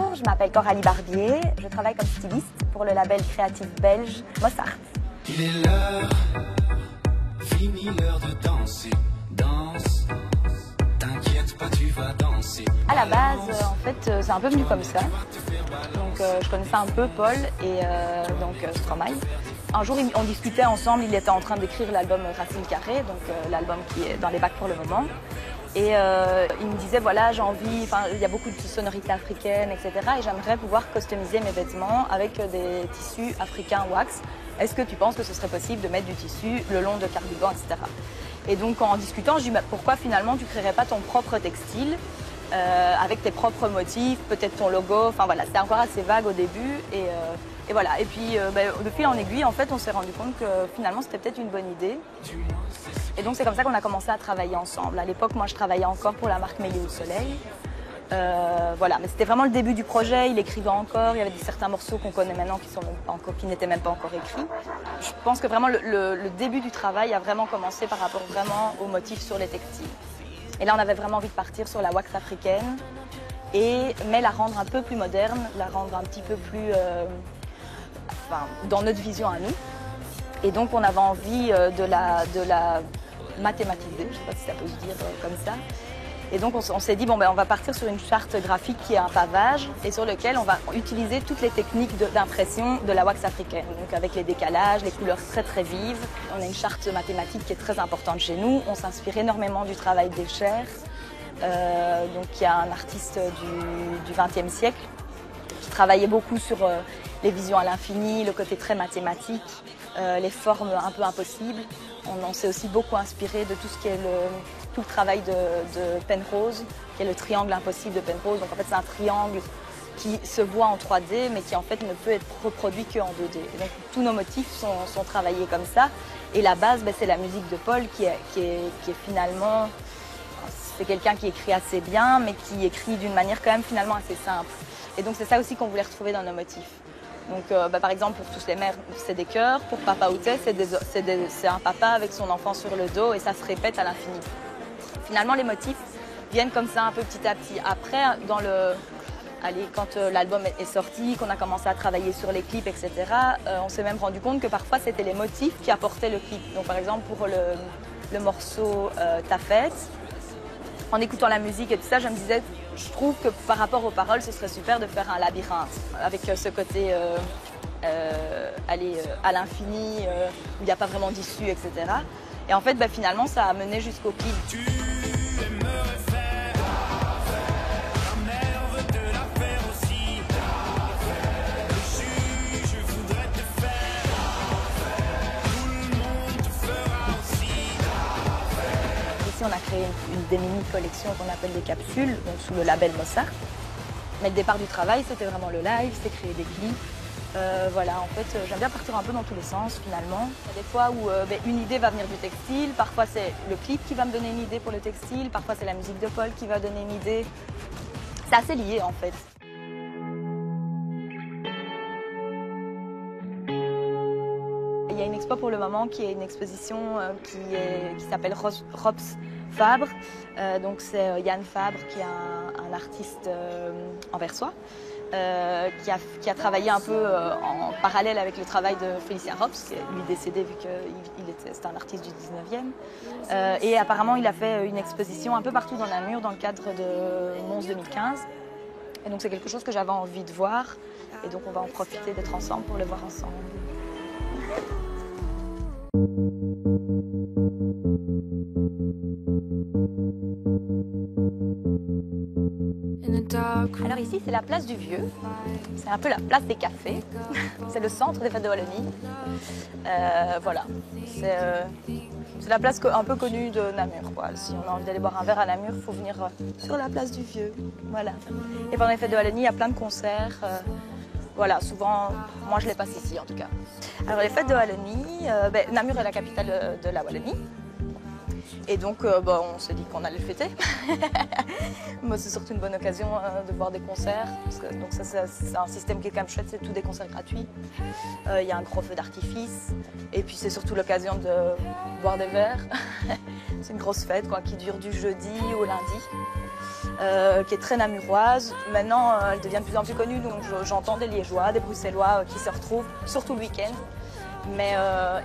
Bonjour, je m'appelle Coralie Barbier, je travaille comme styliste pour le label créatif belge Mossart. Il est l'heure, fini l'heure de danser, danse, t'inquiète pas tu vas danser. À la base, en fait, c'est un peu venu comme ça. Donc je connaissais un peu Paul et Stromae. Un jour, on discutait ensemble, il était en train d'écrire l'album Racine Carrée, donc l'album qui est dans les bacs pour le moment. Et il me disait, voilà, j'ai envie, il y a beaucoup de sonorités africaines, etc. Et j'aimerais pouvoir customiser mes vêtements avec des tissus africains wax. Est-ce que tu penses que ce serait possible de mettre du tissu le long de cardigans, etc. Et donc en discutant, je dis, pourquoi finalement tu ne créerais pas ton propre textile avec tes propres motifs, peut-être ton logo, enfin voilà, c'était encore assez vague au début. Et voilà, et puis de fil en aiguille, en fait, on s'est rendu compte que finalement c'était peut-être une bonne idée. Et donc c'est comme ça qu'on a commencé à travailler ensemble. À l'époque, moi je travaillais encore pour la marque Meillé au Soleil. Voilà, mais c'était vraiment le début du projet, il écrivait encore, il y avait certains morceaux qu'on connaît maintenant qui n'étaient même pas encore écrits. Je pense que vraiment le début du travail a vraiment commencé par rapport vraiment aux motifs sur les textiles. Et là on avait vraiment envie de partir sur la wax africaine, mais la rendre un peu plus moderne, la rendre un petit peu plus dans notre vision à nous. Et donc on avait envie de la mathématiser, je ne sais pas si ça peut se dire comme ça. Et donc on s'est dit, bon, on va partir sur une charte graphique qui est un pavage et sur lequel on va utiliser toutes les techniques d'impression de la wax africaine. Donc avec les décalages, les couleurs très très vives. On a une charte mathématique qui est très importante chez nous. On s'inspire énormément du travail d'Escher, qui est un artiste du XXe siècle, qui travaillait beaucoup sur les visions à l'infini, le côté très mathématique, les formes un peu impossibles. On s'est aussi beaucoup inspiré de tout ce qui est tout le travail de Penrose, qui est le triangle impossible de Penrose. Donc en fait c'est un triangle qui se voit en 3D mais qui en fait ne peut être reproduit qu'en 2D. Et donc tous nos motifs sont travaillés comme ça. Et la base, c'est la musique de Paul qui est finalement... C'est quelqu'un qui écrit assez bien mais qui écrit d'une manière quand même finalement assez simple. Et donc c'est ça aussi qu'on voulait retrouver dans nos motifs. Donc, par exemple, pour Tous les mères, c'est des cœurs. Pour Papa Outé, c'est un papa avec son enfant sur le dos et ça se répète à l'infini. Finalement, les motifs viennent comme ça un peu petit à petit. Après, quand l'album est sorti, qu'on a commencé à travailler sur les clips, etc., on s'est même rendu compte que parfois, c'était les motifs qui apportaient le clip. Donc, par exemple, pour le morceau Ta fête, en écoutant la musique et tout ça, je me disais, je trouve que par rapport aux paroles, ce serait super de faire un labyrinthe avec ce côté aller à l'infini, où il n'y a pas vraiment d'issue, etc. Et en fait, finalement, ça a mené jusqu'au clip. On a créé des mini-collections qu'on appelle des capsules, donc sous le label Mossart. Mais le départ du travail, c'était vraiment le live, c'était créer des clips. Voilà, en fait, j'aime bien partir un peu dans tous les sens, finalement. Il y a des fois où une idée va venir du textile, parfois c'est le clip qui va me donner une idée pour le textile, parfois c'est la musique de Paul qui va donner une idée. C'est assez lié, en fait. Il y a une expo pour le moment qui est une exposition qui s'appelle Robs Fabre. Donc c'est Yann Fabre qui est un artiste anversois qui a travaillé un peu en parallèle avec le travail de Félicien Robs, qui est lui décédé vu que c'est un artiste du 19e. Et apparemment il a fait une exposition un peu partout dans Namur dans le cadre de Mons 2015. Et donc c'est quelque chose que j'avais envie de voir. Et donc on va en profiter d'être ensemble pour le voir ensemble. Alors ici c'est la place du Vieux, c'est un peu la place des cafés, c'est le centre des fêtes de Wallonie. Voilà, c'est la place un peu connue de Namur, quoi. Si on a envie d'aller boire un verre à Namur, il faut venir sur la place du Vieux. Voilà. Et pendant les fêtes de Wallonie, il y a plein de concerts. Voilà, souvent, moi je les passe ici en tout cas. Alors les fêtes de Wallonie, Namur est la capitale de la Wallonie. Et donc on s'est dit qu'on allait le fêter. Moi c'est surtout une bonne occasion de voir des concerts. Donc ça c'est un système qui est quand même chouette, c'est tous des concerts gratuits. Il y a un gros feu d'artifice. Et puis c'est surtout l'occasion de boire des verres. C'est une grosse fête qui dure du jeudi au lundi. qui est très namuroise. Maintenant, elle devient de plus en plus connue, donc j'entends des Liégeois, des Bruxellois qui se retrouvent, surtout le week-end. Mais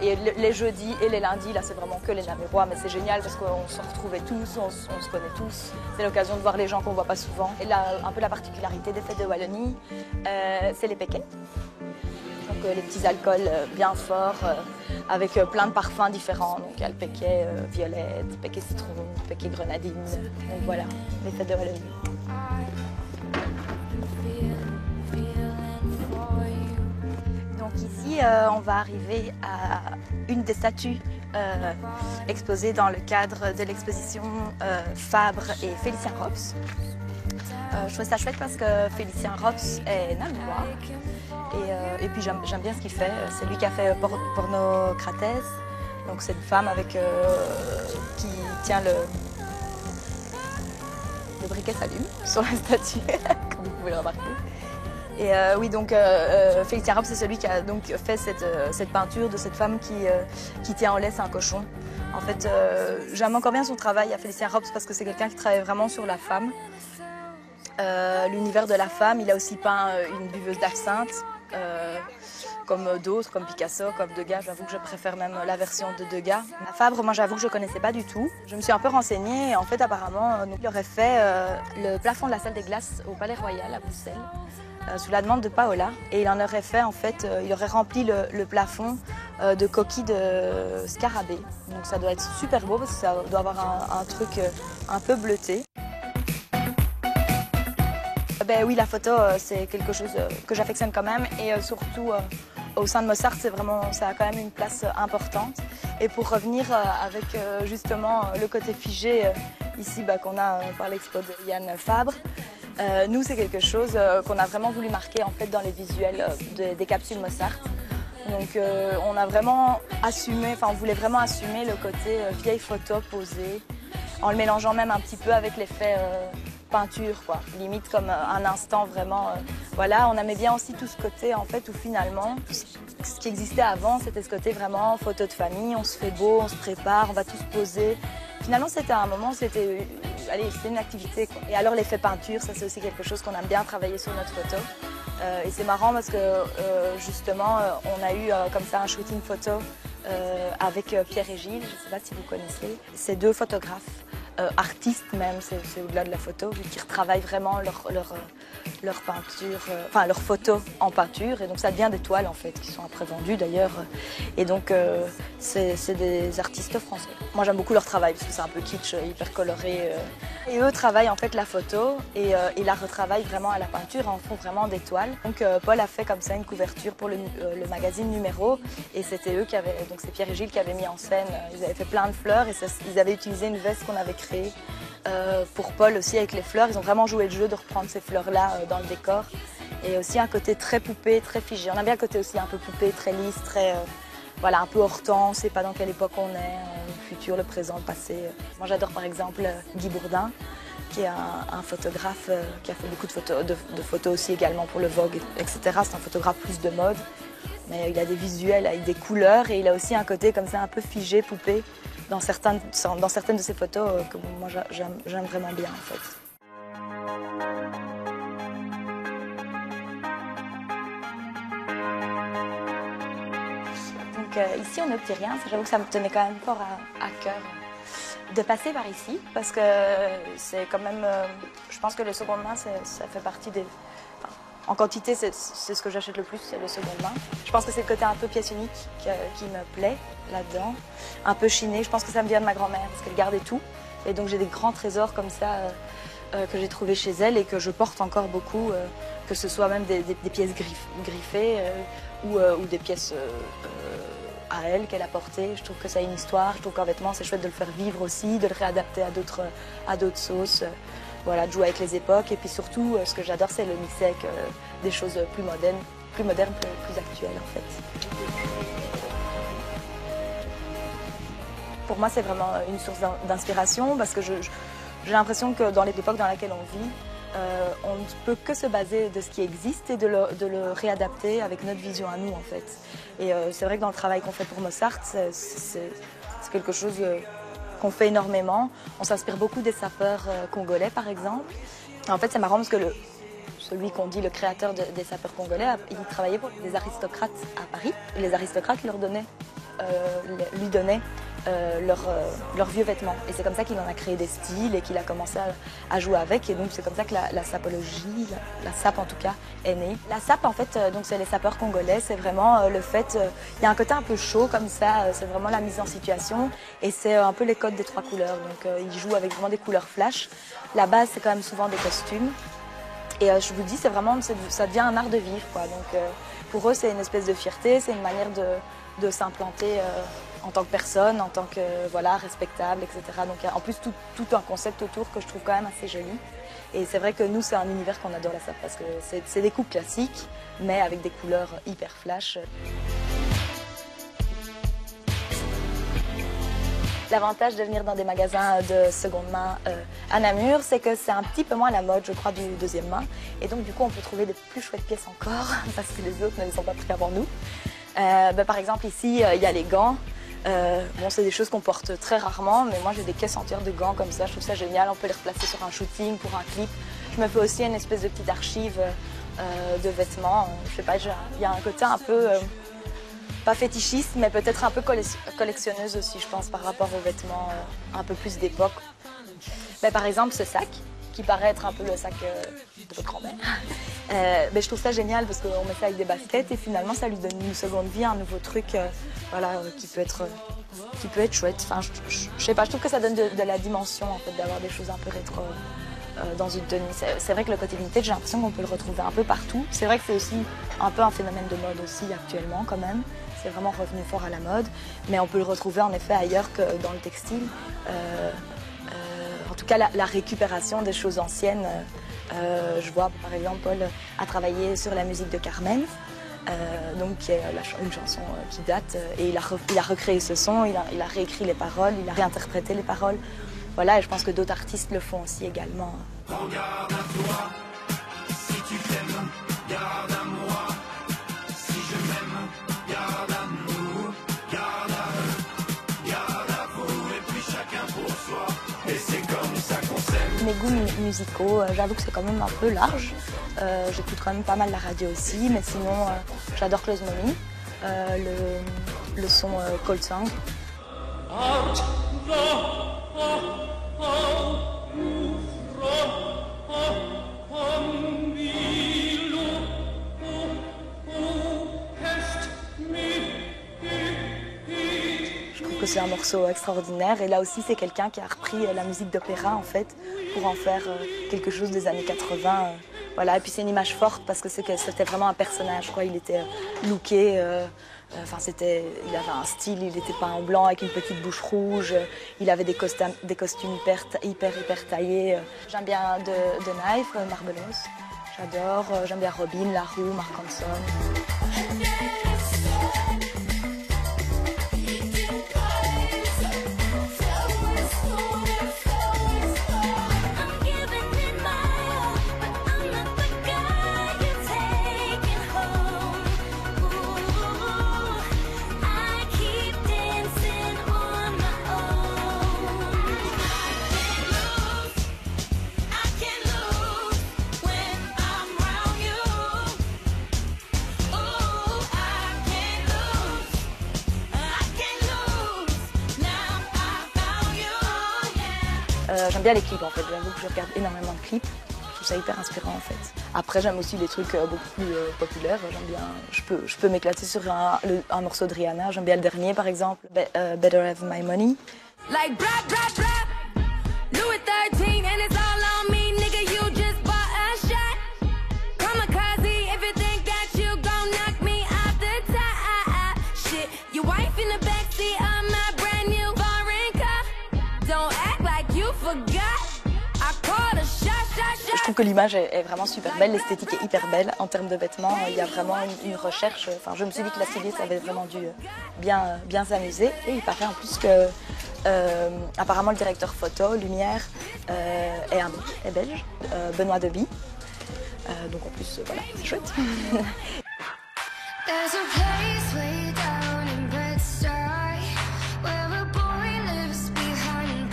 et les jeudis et les lundis, là, c'est vraiment que les Namurois, mais c'est génial parce qu'on se retrouvait tous, on se connaît tous. C'est l'occasion de voir les gens qu'on ne voit pas souvent. Et là, un peu la particularité des fêtes de Wallonie, c'est les péquets. Donc les petits alcools bien forts, avec plein de parfums différents. Donc il y a le péquet violette, péquet citron, péquet grenadine. Donc voilà, les fêtes de Wallonie. Donc ici, on va arriver à une des statues exposées dans le cadre de l'exposition Fabre et Félicien Rops. Je trouve ça chouette parce que Félicien Rops est namurois et puis j'aime bien ce qu'il fait. C'est lui qui a fait Pornocratès. Donc c'est une femme avec, qui tient le briquet s'allume sur la statue, comme vous pouvez le remarquer. Et oui, donc Félicien Rops, c'est celui qui a donc fait cette peinture de cette femme qui tient en laisse un cochon. En fait, j'aime encore bien son travail à Félicien Rops parce que c'est quelqu'un qui travaille vraiment sur la femme. L'univers de la femme, il a aussi peint une buveuse d'absinthe, comme d'autres, comme Picasso, comme Degas. J'avoue que je préfère même la version de Degas. La Fabre, moi j'avoue que je ne connaissais pas du tout. Je me suis un peu renseignée et en fait apparemment, il aurait fait le plafond de la salle des glaces au Palais Royal à Bruxelles. Sous la demande de Paola, et il en aurait fait en fait, il aurait rempli le plafond de coquilles de scarabées. Donc ça doit être super beau parce que ça doit avoir un truc un peu bleuté. Ben oui, la photo c'est quelque chose que j'affectionne quand même et surtout au sein de Mossart, ça a quand même une place importante. Et pour revenir avec justement le côté figé ici qu'on a par l'expo de Yann Fabre. Nous, c'est quelque chose qu'on a vraiment voulu marquer en fait dans les visuels des capsules Mossart. Donc, on a vraiment assumé, on voulait vraiment assumer le côté vieille photo posée, en le mélangeant même un petit peu avec l'effet peinture, quoi. Limite comme un instant vraiment. Voilà, on aimait bien aussi tout ce côté en fait où finalement, ce qui existait avant, c'était ce côté vraiment photo de famille. On se fait beau, on se prépare, on va tous poser. Finalement, c'était un moment, c'était une activité, quoi. Et alors l'effet peinture, ça c'est aussi quelque chose qu'on aime bien travailler sur notre photo. Et c'est marrant parce que justement, on a eu comme ça un shooting photo avec Pierre et Gilles, je ne sais pas si vous connaissez. Ces deux photographes, artistes même, c'est au-delà de la photo, vu qu'ils retravaillent vraiment leur peinture, leurs photos en peinture. Et donc ça devient des toiles en fait, qui sont après vendues d'ailleurs. Et donc c'est des artistes français. Moi j'aime beaucoup leur travail parce que c'est un peu kitsch, hyper coloré. Et eux travaillent en fait la photo et la retravaillent vraiment à la peinture et en font vraiment des toiles. Donc Paul a fait comme ça une couverture pour le magazine Numéro et c'était eux qui avaient, donc c'est Pierre et Gilles qui avaient mis en scène, ils avaient fait plein de fleurs et ils avaient utilisé une veste qu'on avait créée pour Paul aussi avec les fleurs. Ils ont vraiment joué le jeu de reprendre ces fleurs-là dans le décor. Et aussi un côté très poupée, très figé. On a bien le côté aussi un peu poupée, très lisse, très... voilà, un peu hors temps, on ne sait pas dans quelle époque on est, le futur, le présent, le passé. Moi j'adore par exemple Guy Bourdin, qui est un photographe qui a fait beaucoup de photos aussi également pour le Vogue, etc. C'est un photographe plus de mode, mais il a des visuels avec des couleurs et il a aussi un côté comme ça un peu figé, poupée, dans certaines de ses photos que moi j'aime vraiment bien en fait. Ici on n'obtient rien, j'avoue que ça me tenait quand même fort à cœur de passer par ici parce que c'est quand même, je pense que le seconde main ça fait partie des... En quantité c'est ce que j'achète le plus, c'est le seconde main. Je pense que c'est le côté un peu pièce unique qui me plaît là-dedans, un peu chiné, je pense que ça me vient de ma grand-mère parce qu'elle gardait tout et donc j'ai des grands trésors comme ça que j'ai trouvés chez elle et que je porte encore beaucoup, que ce soit même des pièces griffées ou des pièces à elle qu'elle a portées. Je trouve que ça a une histoire, je trouve qu'en vêtements c'est chouette de le faire vivre aussi, de le réadapter à d'autres sauces, voilà, de jouer avec les époques et puis surtout ce que j'adore c'est le mixer avec des choses plus modernes, plus actuelles en fait. Pour moi c'est vraiment une source d'inspiration parce que j'ai l'impression que dans l'époque dans laquelle on vit, on ne peut que se baser de ce qui existe et de le réadapter avec notre vision à nous en fait. Et c'est vrai que dans le travail qu'on fait pour Mossart, c'est quelque chose qu'on fait énormément. On s'inspire beaucoup des sapeurs congolais, par exemple. En fait, c'est marrant parce que celui qu'on dit le créateur des sapeurs congolais, il travaillait pour des aristocrates à Paris. Et les aristocrates lui donnaient leurs vieux vêtements. Et c'est comme ça qu'il en a créé des styles et qu'il a commencé à jouer avec. Et donc c'est comme ça que la sapologie, la sape en tout cas, est née. La sape en fait, donc c'est les sapeurs congolais, c'est vraiment le fait, il y a un côté un peu chaud comme ça, c'est vraiment la mise en situation. Et c'est un peu les codes des 3 couleurs. Donc ils jouent avec vraiment des couleurs flash. La base c'est quand même souvent des costumes. Et je vous dis, c'est vraiment, ça devient un art de vivre, quoi. Donc pour eux c'est une espèce de fierté, c'est une manière de s'implanter en tant que personne, en tant que voilà, respectable, etc. Donc en plus tout un concept autour que je trouve quand même assez joli. Et c'est vrai que nous c'est un univers qu'on adore la sape parce que c'est des coupes classiques mais avec des couleurs hyper flash. L'avantage de venir dans des magasins de seconde main à Namur, c'est que c'est un petit peu moins la mode, je crois, du deuxième main. Et donc, du coup, on peut trouver de plus chouettes pièces encore, parce que les autres ne les ont pas pris avant nous. Par exemple, ici, il y a les gants. Bon, c'est des choses qu'on porte très rarement, mais moi, j'ai des caisses entières de gants comme ça. Je trouve ça génial. On peut les replacer sur un shooting, pour un clip. Je me fais aussi une espèce de petite archive de vêtements. Je sais pas, il y a un côté un peu... pas fétichiste, mais peut-être un peu collectionneuse aussi, je pense, par rapport aux vêtements un peu plus d'époque. Par exemple, ce sac, qui paraît être un peu le sac de votre grand-mère, je trouve ça génial parce qu'on met ça avec des baskets et finalement, ça lui donne une seconde vie, un nouveau truc voilà, qui peut être chouette. Enfin, je sais pas, je trouve que ça donne de la dimension, en fait, d'avoir des choses un peu rétro dans une tenue. C'est vrai que le côté vintage, j'ai l'impression qu'on peut le retrouver un peu partout. C'est vrai que c'est aussi un peu un phénomène de mode aussi actuellement, quand même. C'est vraiment revenu fort à la mode, mais on peut le retrouver en effet ailleurs que dans le textile. En tout cas, la récupération des choses anciennes. Je vois par exemple Paul a travaillé sur la musique de Carmen, donc qui est une chanson qui date, et il a recréé ce son, il a réécrit les paroles, il a réinterprété les paroles. Voilà, et je pense que d'autres artistes le font aussi également. Regarde à toi, si tu t'aimes, garde à moi, si je m'aime, garde à nous, garde à eux, garde à vous, et puis chacun pour soi, et c'est comme ça qu'on s'aime. Mes goûts musicaux, j'avoue que c'est quand même un peu large. J'écoute quand même pas mal la radio aussi, mais sinon j'adore Close Money, le son Cold Song. Je trouve que c'est un morceau extraordinaire et là aussi c'est quelqu'un qui a repris la musique d'opéra en fait pour en faire quelque chose des années 80. Voilà, et puis c'est une image forte parce que c'était vraiment un personnage, quoi. Il était looké. Enfin, il avait un style, il était peint en blanc avec une petite bouche rouge, il avait des costumes hyper taillés. J'aime bien The Knife, Marbelos, j'adore. J'aime bien Robin, La Roux, Mark Ronson. J'aime bien les clips en fait, j'avoue que je regarde énormément de clips, je trouve ça hyper inspirant en fait. Après j'aime aussi les trucs beaucoup plus populaires, j'aime bien, je peux m'éclater sur un morceau de Rihanna, j'aime bien le dernier par exemple, Better Have My Money. Like brap, brap, brap, Louis 13 and it's all on me, nigga, you just bought a shot. Kamikaze, if you think that you gon' knock me off the top, shit, your wife in the backseat of my brand new foreign car, don't act like you forgot, I called a shot. Je trouve que l'image est vraiment super belle, l'esthétique est hyper belle en termes de vêtements, il y a vraiment une recherche, enfin je me suis dit que la styliste avait vraiment dû bien s'amuser et il paraît en plus que apparemment le directeur photo, lumière, est belge, Benoît Deby, donc en plus voilà, c'est chouette. There's a place way down in Bed-Stuy where a boy lives behind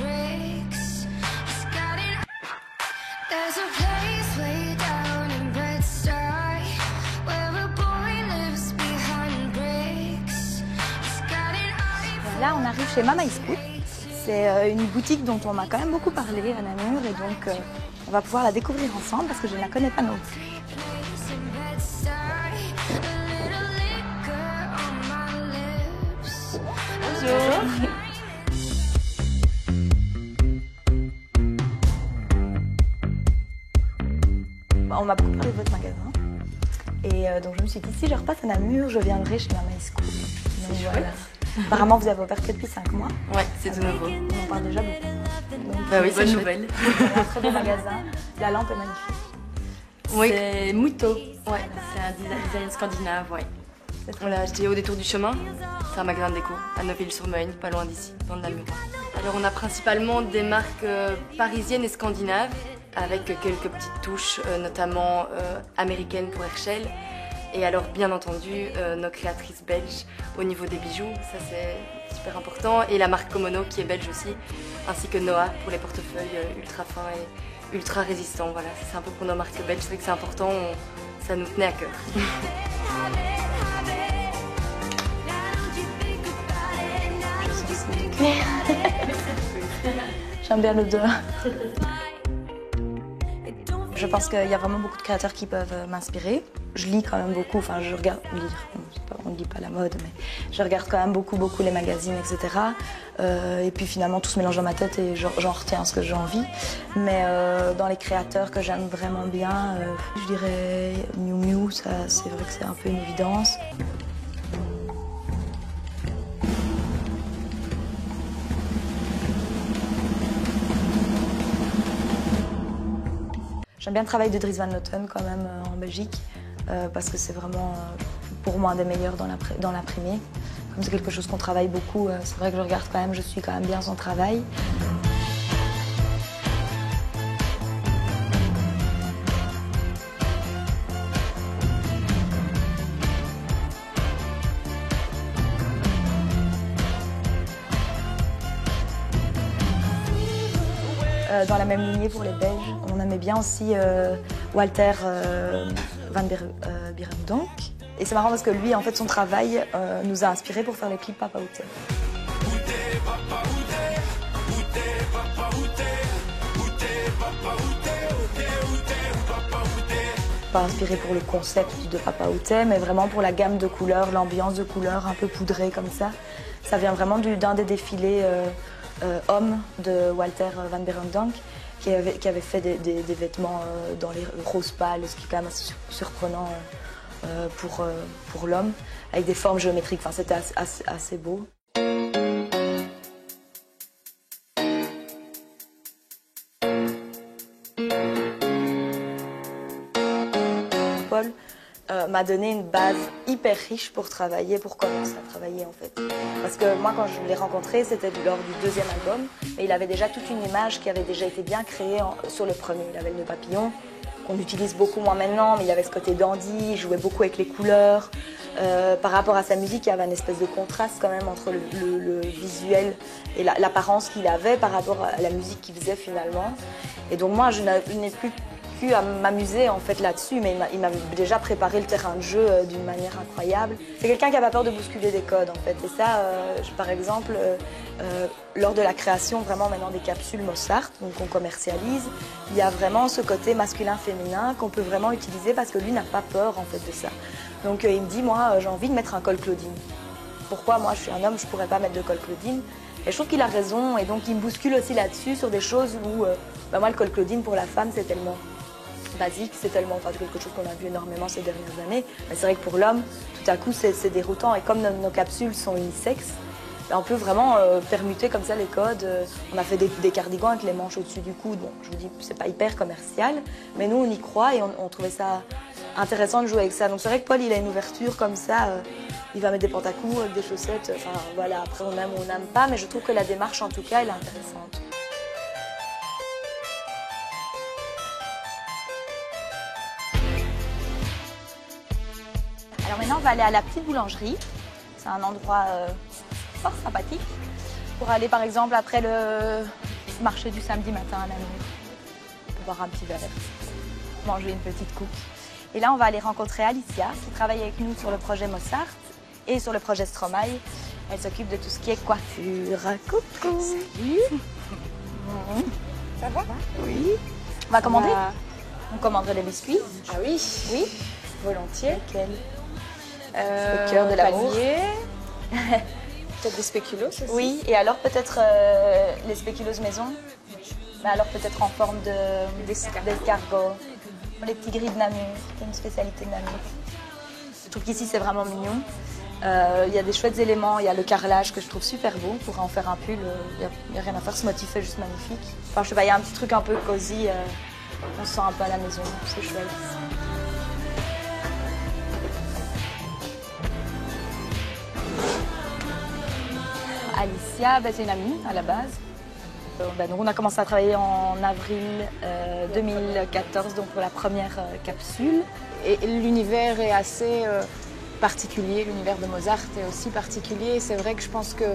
Là, on arrive chez Mama Is Cool. C'est une boutique dont on m'a quand même beaucoup parlé à Namur et donc on va pouvoir la découvrir ensemble parce que je ne la connais pas non plus. Bonjour. On m'a beaucoup parlé de votre magasin et donc je me suis dit si je repasse à Namur, je viendrai chez Mama Is Cool. Donc voilà. Apparemment vous avez ouvert que depuis 5 mois. Ouais, c'est tout nouveau. On en parle déjà beaucoup. Donc, Bah oui, bonne nouvelle. C'est un très beau magasin. La lampe est magnifique. Oui. C'est Muto. Ouais, c'est un design scandinave, ouais. On l'a acheté au détour du chemin. C'est un magasin de déco à Neuville-sur-Meurne, pas loin d'ici, dans le Namur. Alors on a principalement des marques parisiennes et scandinaves, avec quelques petites touches, notamment américaines pour Herschel. Et alors bien entendu, nos créatrices belges au niveau des bijoux, ça c'est super important. Et la marque Komono qui est belge aussi, ainsi que Noah pour les portefeuilles ultra fins et ultra résistants. Voilà, c'est un peu pour nos marques belges, c'est vrai que c'est important, ça nous tenait à cœur. J'aime bien l'odeur. Je pense qu'il y a vraiment beaucoup de créateurs qui peuvent m'inspirer. Je lis quand même beaucoup, enfin je regarde, lire, on ne lit pas la mode, mais je regarde quand même beaucoup les magazines, etc. Et puis finalement tout se mélange dans ma tête et j'en retiens ce que j'ai envie. Mais dans les créateurs que j'aime vraiment bien, je dirais Miu Miu, ça c'est vrai que c'est un peu une évidence. J'aime bien le travail de Dries Van Noten quand même en Belgique parce que c'est vraiment pour moi un des meilleurs dans l'imprimé. Comme c'est quelque chose qu'on travaille beaucoup, c'est vrai que je regarde quand même, je suis quand même bien son travail. Dans la même lignée pour les Belges, on aimait bien aussi Walter van Beirendonck. Et c'est marrant parce que lui, en fait, son travail nous a inspirés pour faire les clips Papa Outé. Pas inspiré pour le concept de Papa Outé, mais vraiment pour la gamme de couleurs, l'ambiance de couleurs un peu poudrée comme ça. Ça vient vraiment d'un des défilés hommes de Walter van Beirendonck qui avait fait des vêtements dans les roses pâles, ce qui est quand même assez surprenant pour l'homme, avec des formes géométriques. Enfin, c'était assez beau. Paul m'a donné une base hyper riche pour travailler, pour commencer à travailler en fait. Parce que moi quand je l'ai rencontré, c'était lors du 2e album, et il avait déjà toute une image qui avait déjà été bien créée sur le premier. Il avait le nœud papillon, qu'on utilise beaucoup moins maintenant, mais il y avait ce côté dandy, il jouait beaucoup avec les couleurs. Par rapport à sa musique, il y avait une espèce de contraste quand même entre le visuel et l'apparence qu'il avait par rapport à la musique qu'il faisait finalement. Et donc moi, je n'ai plus à m'amuser en fait là-dessus, mais il m'a déjà préparé le terrain de jeu d'une manière incroyable. C'est quelqu'un qui n'a pas peur de bousculer des codes en fait, et ça, par exemple, lors de la création vraiment maintenant des capsules Mossart, donc qu'on commercialise, il y a vraiment ce côté masculin-féminin qu'on peut vraiment utiliser parce que lui n'a pas peur en fait de ça. Donc il me dit, moi j'ai envie de mettre un col Claudine. Pourquoi moi je suis un homme, je pourrais pas mettre de col Claudine? Et je trouve qu'il a raison, et donc il me bouscule aussi là-dessus sur des choses où, moi le col Claudine pour la femme c'est tellement basique, c'est tellement quelque chose qu'on a vu énormément ces dernières années. Mais c'est vrai que pour l'homme, tout à coup, c'est déroutant. Et comme nos capsules sont unisexes, on peut vraiment permuter comme ça les codes. On a fait des cardigans avec les manches au-dessus du coude. Bon, je vous dis, c'est pas hyper commercial, mais nous, on y croit et on trouvait ça intéressant de jouer avec ça. Donc c'est vrai que Paul, il a une ouverture comme ça. Il va mettre des pantacours avec des chaussettes. Enfin, voilà, après, on aime ou on n'aime pas, mais je trouve que la démarche, en tout cas, elle est intéressante. Alors maintenant, on va aller à la petite boulangerie. C'est un endroit fort sympathique pour aller, par exemple, après le marché du samedi matin à Namur, boire un petit verre, manger une petite coupe. Et là, on va aller rencontrer Alicia, qui travaille avec nous sur le projet Mossart et sur le projet Stromae. Elle s'occupe de tout ce qui est coiffure. Coucou. Salut. Ça va? Oui. On va commander? On commanderait les biscuits. Ah oui? Oui. Volontiers. Lequel? Le cœur de l'amour. Peut-être des spéculoos aussi? Oui, et alors peut-être les spéculoos maison. Mais alors peut-être en forme d'escargot. Les petits gris de Namur, c'est une spécialité de Namur. Je trouve qu'ici c'est vraiment mignon. Il y a des chouettes éléments, il y a le carrelage que je trouve super beau. On pourrait en faire un pull, il n'y a rien à faire, ce motif est juste magnifique. Enfin je sais pas, il y a un petit truc un peu cosy, on se sent un peu à la maison, c'est chouette. Alicia, c'est une amie à la base. Donc on a commencé à travailler en avril 2014, donc pour la première capsule. Et l'univers est assez particulier, l'univers de Mozart est aussi particulier. C'est vrai que je pense que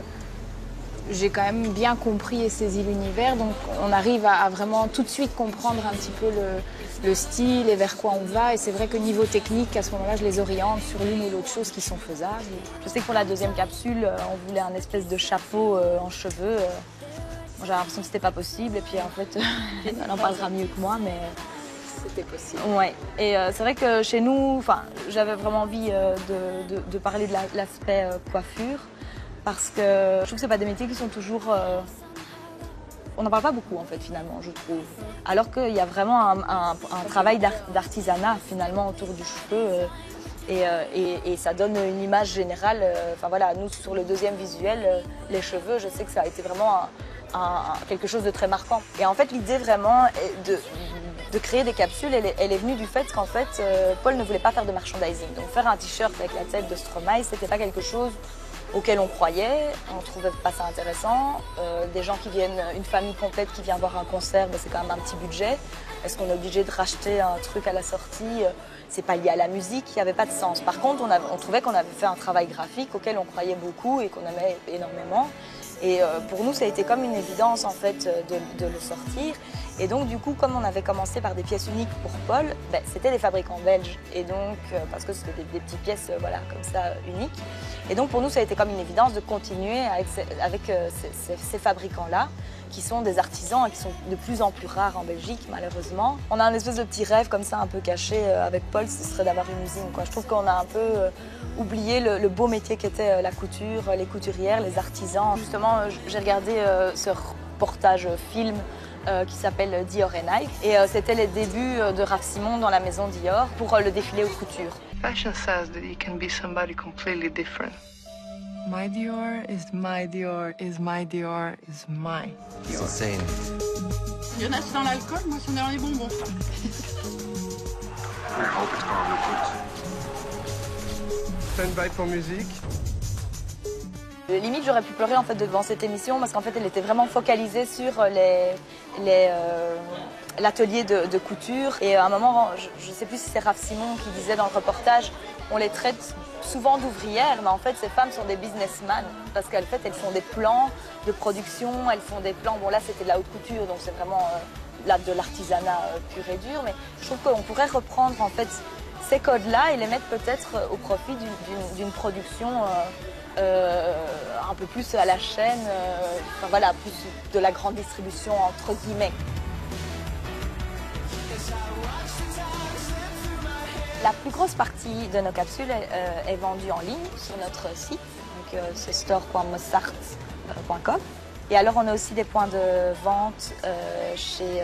j'ai quand même bien compris et saisi l'univers, donc on arrive à vraiment tout de suite comprendre un petit peu le style et vers quoi on va. Et c'est vrai que niveau technique, à ce moment-là, je les oriente sur l'une ou l'autre chose qui sont faisables. Je sais que pour la deuxième capsule, on voulait un espèce de chapeau en cheveux. J'avais l'impression que c'était pas possible et puis en fait, elle en parlera mieux que moi, mais c'était possible. Ouais. Et c'est vrai que chez nous, j'avais vraiment envie de parler de l'aspect coiffure parce que je trouve que c'est pas des métiers qui sont toujours. On n'en parle pas beaucoup en fait finalement, je trouve. Alors qu'il y a vraiment un travail d'artisanat finalement autour du cheveu. Et ça donne une image générale. Enfin voilà, nous sur le deuxième visuel, les cheveux, je sais que ça a été vraiment quelque chose de très marquant. Et en fait, l'idée vraiment de créer des capsules, elle est venue du fait qu'en fait, Paul ne voulait pas faire de merchandising. Donc faire un t-shirt avec la tête de Stromae, c'était pas quelque chose auquel on croyait, on trouvait pas ça intéressant. Des gens qui viennent, une famille complète qui vient voir un concert, c'est quand même un petit budget. Est-ce qu'on est obligé de racheter un truc à la sortie? C'est pas lié à la musique, il n'y avait pas de sens. Par contre, on trouvait qu'on avait fait un travail graphique auquel on croyait beaucoup et qu'on aimait énormément. Et pour nous, ça a été comme une évidence en fait de le sortir. Et donc du coup, comme on avait commencé par des pièces uniques pour Paul, c'était des fabricants belges. Et donc, parce que c'était des petites pièces voilà, comme ça, uniques. Et donc pour nous, ça a été comme une évidence de continuer avec ces fabricants-là, qui sont des artisans et qui sont de plus en plus rares en Belgique, malheureusement. On a un espèce de petit rêve comme ça, un peu caché avec Paul, ce serait d'avoir une usine, quoi. Je trouve qu'on a un peu oublié le beau métier qu'était la couture, les couturières, les artisans. Justement, j'ai regardé ce reportage film qui s'appelle Dior & Nike. Et c'était les débuts de Raf Simons dans la maison Dior pour le défilé aux coutures. Fashion says that you can be somebody completely different. My Dior is my Dior is my Dior is my Dior. It's insane. Il y en a c'est dans l'alcool, moi c'est dans les bonbons. I hope it's gonna be good. Stand by pour musique. Limite, j'aurais pu pleurer en fait devant cette émission parce qu'en fait, elle était vraiment focalisée sur l'atelier de couture. Et à un moment, je ne sais plus si c'est Raf Simons qui disait dans le reportage, on les traite souvent d'ouvrières, mais en fait, ces femmes sont des businessmen parce qu'elles elles font des plans de production, elles font des plans. Bon, là, c'était de la haute couture, donc c'est vraiment de l'artisanat pur et dur. Mais je trouve qu'on pourrait reprendre en fait ces codes-là et les mettre peut-être au profit d'une production. Un peu plus à la chaîne, enfin voilà, plus de la grande distribution entre guillemets. La plus grosse partie de nos capsules est vendue en ligne sur notre site, donc c'est store.mozart.com. Et alors on a aussi des points de vente chez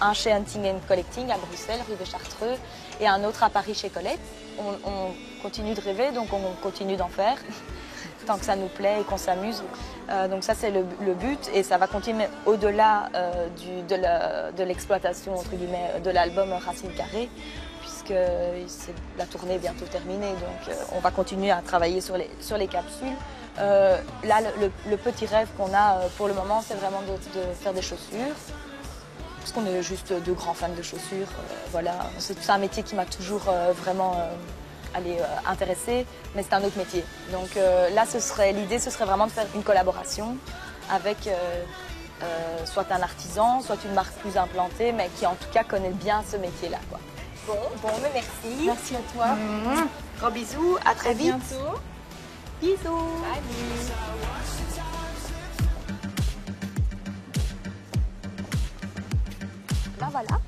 Hunting & Collecting à Bruxelles, rue des Chartreux, et un autre à Paris chez Colette. On continue de rêver, donc on continue d'en faire. Tant que ça nous plaît et qu'on s'amuse. Donc ça, c'est le but et ça va continuer au-delà de l'exploitation, entre guillemets, de l'album Racine Carrée, puisque la tournée est bientôt terminée. Donc on va continuer à travailler sur les capsules. Là, le petit rêve qu'on a pour le moment, c'est vraiment de faire des chaussures. Parce qu'on est juste deux grands fans de chaussures. Voilà. C'est un métier qui m'a toujours vraiment... intéressée, mais c'est un autre métier. Donc là, l'idée, ce serait vraiment de faire une collaboration avec soit un artisan, soit une marque plus implantée, mais qui en tout cas connaît bien ce métier-là. Bon, mais merci. Merci à toi. Gros bisous, à très vite. Bientôt. Bisous. Ben voilà.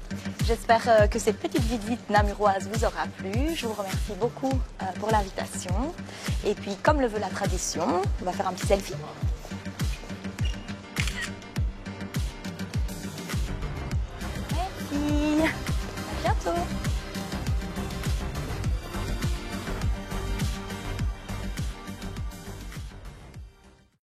J'espère que cette petite visite namuroise vous aura plu. Je vous remercie beaucoup pour l'invitation. Et puis, comme le veut la tradition, on va faire un petit selfie.